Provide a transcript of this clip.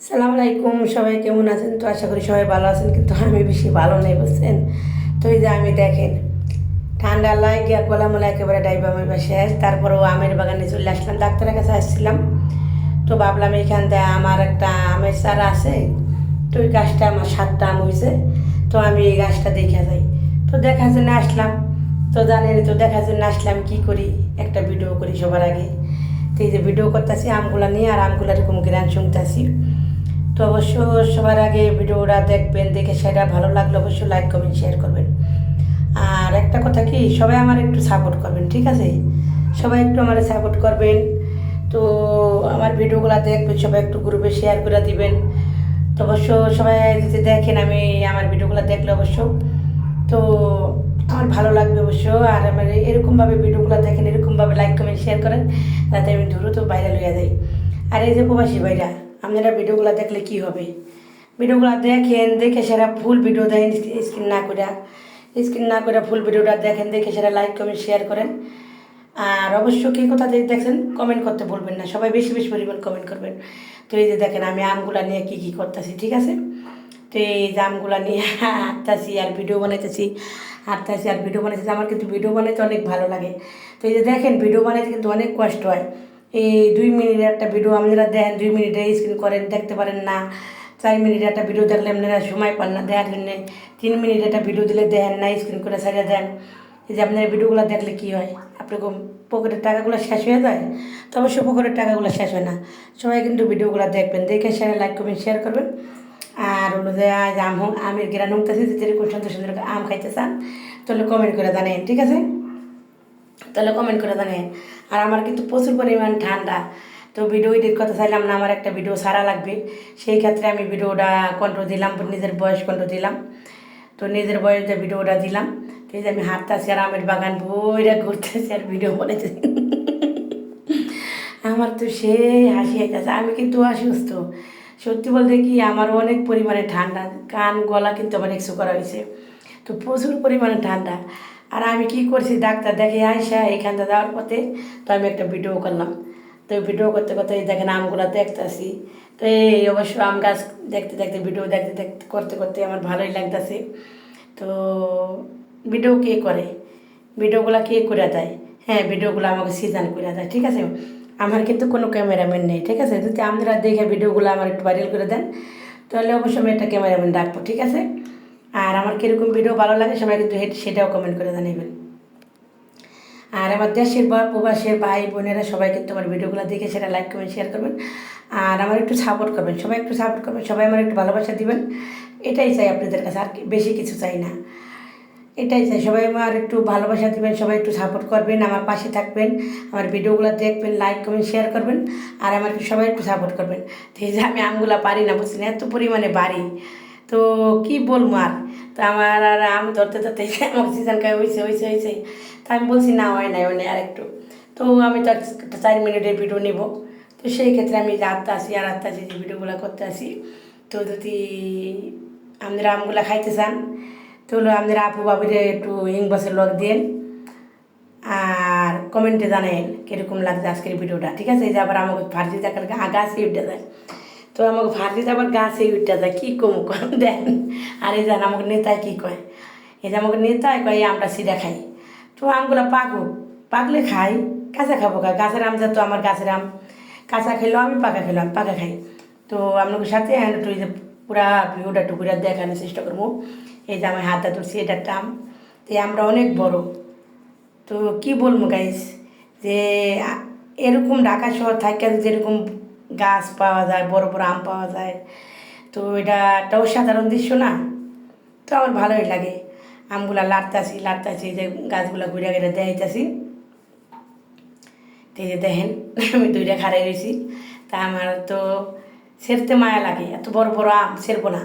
সালাম আলাইকুম, সবাই কেমন আছেন? তো আশা করি সবাই ভালো আছেন, কিন্তু আমি বেশি ভালো নেই, বুঝছেন? তো এই যে আমি দেখেন ঠান্ডা লাগিয়া গলামলা একেবারে ডাইবা মাইবা শেষ। তারপরেও আমের বাগানে চলে আসলাম, ডাক্তারের কাছে আসছিলাম। তো ভাবলাম এখান থেকে আমার একটা আমের চারা আছে, তো ওই গাছটা আমার 7টা আম হয়েছে, তো আমি এই গাছটা দেখে যাই। তো দেখার জন্য আসলাম। তো জানেন তো দেখার জন্য আসলাম, কি করি একটা ভিডিও করি সবার আগে। তো এই যে ভিডিও করতেছি আমগুলা নিয়ে, আর আমগুলা এরকম গ্রান শুনতেছি। তো অবশ্য সবার আগে ভিডিওটা দেখবেন, দেখে সেটা ভালো লাগলে অবশ্যই লাইক কমেন্ট শেয়ার করবেন। আর একটা কথা কি, সবাই আমার একটু সাপোর্ট করবেন, ঠিক আছে? সবাই একটু আমার সাপোর্ট করবেন। তো আমার ভিডিওগুলো দেখবেন, সবাই একটু গ্রুপে শেয়ার করে দিবেন। তো অবশ্য সবাই যদি দেখেন, আমি আমার ভিডিওগুলো দেখলে অবশ্য তো আমার ভালো লাগবে অবশ্য। আর আমার এরকমভাবে ভিডিওগুলো দেখেন, এরকমভাবে লাইক কমেন্ট শেয়ার করেন, যাতে আমি দ্রুত ভাইরাল হয়ে যাই। আর এই যে প্রবাসী ভাইরা, আপনারা ভিডিওগুলো দেখলে কি হবে, ভিডিওগুলো দেখেন, দেখে সেরা ফুল ভিডিও দেন, স্ক্রিন না করে ফুল ভিডিওটা দেখেন, দেখে সেরা লাইক কমেন্ট শেয়ার করেন। আর অবশ্য কী কথা দেখছেন কমেন্ট করতে বলবেন না, সবাই বেশি বেশি পরিমাণ কমেন্ট করবেন। তো এই যে দেখেন আমি আমগুলা নিয়ে কী করতেছি, ঠিক আছে? তো এই যে আমগুলা নিয়ে হাঁটতেছি আর ভিডিও বানাইতেছি, আমার কিন্তু ভিডিও বানাইতে অনেক ভালো লাগে। তো এই যে দেখেন ভিডিও বানাইতে কিন্তু অনেক কষ্ট হয়। এই 2 মিনিটের একটা ভিডিও আপনারা দেখেন, 2 মিনিটে স্ক্রিন করেন, দেখতে পারেন না। 4 মিনিটের একটা ভিডিও দেখলে আপনারা সময় পান না দেখার জন্যে। 3 মিনিট একটা ভিডিও দিলে দেখেন না, স্ক্রিন করে ছাড়িয়ে দেন। এই যে আপনার ভিডিওগুলো দেখলে কী হয়, আপনার পকেটের টাকাগুলো শেষ হয়ে যায়। তো অবশ্যই পকেটের টাকাগুলো শেষ হয় না। সবাই কিন্তু ভিডিওগুলো দেখবেন, দেখে শেয়ার লাইক কমেন্ট শেয়ার করবেন। আর হলো যে আজ আমের গ্রান উঠতেছে, যেরকম সুন্দর সুন্দর আম খাইতে চান তাহলে কমেন্ট করে জানেন, ঠিক আছে? তাহলে কমেন্ট করে জানেন। আর আমার কিন্তু প্রচুর পরিমাণ ঠান্ডা। তো ভিডিও এডিট করতে চাইলাম না, আমার একটা ভিডিও সারা লাগবে। সেই ক্ষেত্রে আমি ভিডিওটা কন্ট্রোল দিলাম, নিজের বয়স কন্ট্রোল দিলাম। তো নিজের বয়সে ভিডিওটা দিলাম। তো এই যে আমি হাঁটতেছি আর আমের বাগান বইরা ঘুরতেছি আর ভিডিও বানাইতেছি। আমার তো সেই হাসি আইতেছে, আমি কিন্তু অসুস্থ। সত্যি বলতে কি, আমার অনেক পরিমাণে ঠান্ডা, কান গলা কিন্তু আমার এক্সু করা হয়েছে। তো প্রচুর পরিমাণে ঠান্ডা। আর আমি কি করছি, ডাক্তার দেখে আইসা এখানটা যাওয়ার পথে তো আমি একটা ভিডিও করলাম। তো ভিডিও করতে করতে এই দেখেন আমগুলো দেখতেছি। তো এই অবশ্য আম গাছ দেখতে দেখতে ভিডিও দেখতে দেখতে করতে করতে আমার ভালোই লাগতেছে। তো ভিডিও কে করে, ভিডিওগুলো কে করে দেয়? হ্যাঁ, ভিডিওগুলো আমাকে সিজন করে দেয়, ঠিক আছে? আমার কিন্তু কোনো ক্যামেরাম্যান নেই, ঠিক আছে? যদি আপনারা দেখে ভিডিওগুলো আমার একটু ভাইরাল করে দেন, তাহলে অবশ্যই আমি একটা ক্যামেরাম্যান রাখবো, ঠিক আছে? আর আমার কীরকম ভিডিও ভালো লাগে সবাই কিন্তু সেটাও কমেন্ট করে জানাবেন। আর আমার দেশের বা প্রবাসের ভাই বোনেরা সবাই কিন্তু আমার ভিডিওগুলো দেখে সেটা লাইক কমেন্ট শেয়ার করবেন। আর আমার একটু সাপোর্ট করবেন, সবাই একটু সাপোর্ট করবেন, সবাই আমার একটু ভালোবাসা দিবেন। এটাই চাই আপনাদের কাছে, আর বেশি কিছু চাই না। এটাই চাই, সবাই আমার একটু ভালোবাসা দিবেন, সবাই একটু সাপোর্ট করবেন, আমার পাশে থাকবেন, আমার ভিডিওগুলো দেখবেন, লাইক কমেন্ট শেয়ার করবেন। আর আমাকে সবাই একটু সাপোর্ট করবেন। তো এই যে আমি আমগুলো পারি না, বুঝছেন, এত পরিমাণে বাড়ি। তো কি বলবো আর। তো আমার আর আম ধরতে ধরতে আমার সিজন খাই হয়েছে। তা আমি বলছি না, হয় নাই আর একটু। তো আমি তো একটা 4 মিনিটের ভিডিও নেব। তো সেই ক্ষেত্রে আমি যে আটটা আসি যে ভিডিওগুলো করতে আসি। তো যদি আপনারা আমগুলো খাইতে চান, তো হলো আপনারা আপু বাবিরে একটু ইংবাসের লগ দিন। আর কমেন্টে জানেন কীরকম লাগছে আজকের ভিডিওটা, ঠিক আছে? এই যে আবার আমাকে ফার্জি দেখার গাছে উঠে যায়। তো আমাকে ফার্জিতে আবার গাছে উঠে যায়, কী কম দেন। আর এই জান আমাকে নেতায় কী কয়, এই যে আমাকে নেতায় কয় আমরা সিডা খাই। তো আমগুলো পাকলে খাই, কাঁচা খাবো গাছের আম, তো আমার গাছের আম কাঁচা খেলেও আমি, পাকা খেলেও আমি, পাকা খাই। তো আপনাদের সাথে একটু এই যে পুরা ভিউটা টুকুরা দেখানোর চেষ্টা করবো। এই যে আমার হাতটা তুলছি, এটা একটা আম। তো এই আমটা অনেক বড়। তো কি বলবো গাইস, যে এরকম ঢাকা শহর থাকে যেরকম গাছ পাওয়া যায়, বড় বড় আম পাওয়া যায়, তো এটা একটা অসাধারণ দৃশ্য না? তো আমার ভালোই লাগে। আমগুলা লাড়তাছি যে গাছগুলা ঘুরে ঘুরে দেখাইতেছি। তো এই যে দেখেন আমি 2টা খাড়াই রয়েছি। তা আমার তো ছেড়তে মায়া লাগে, এত বড় বড় আম ছেড়বো না।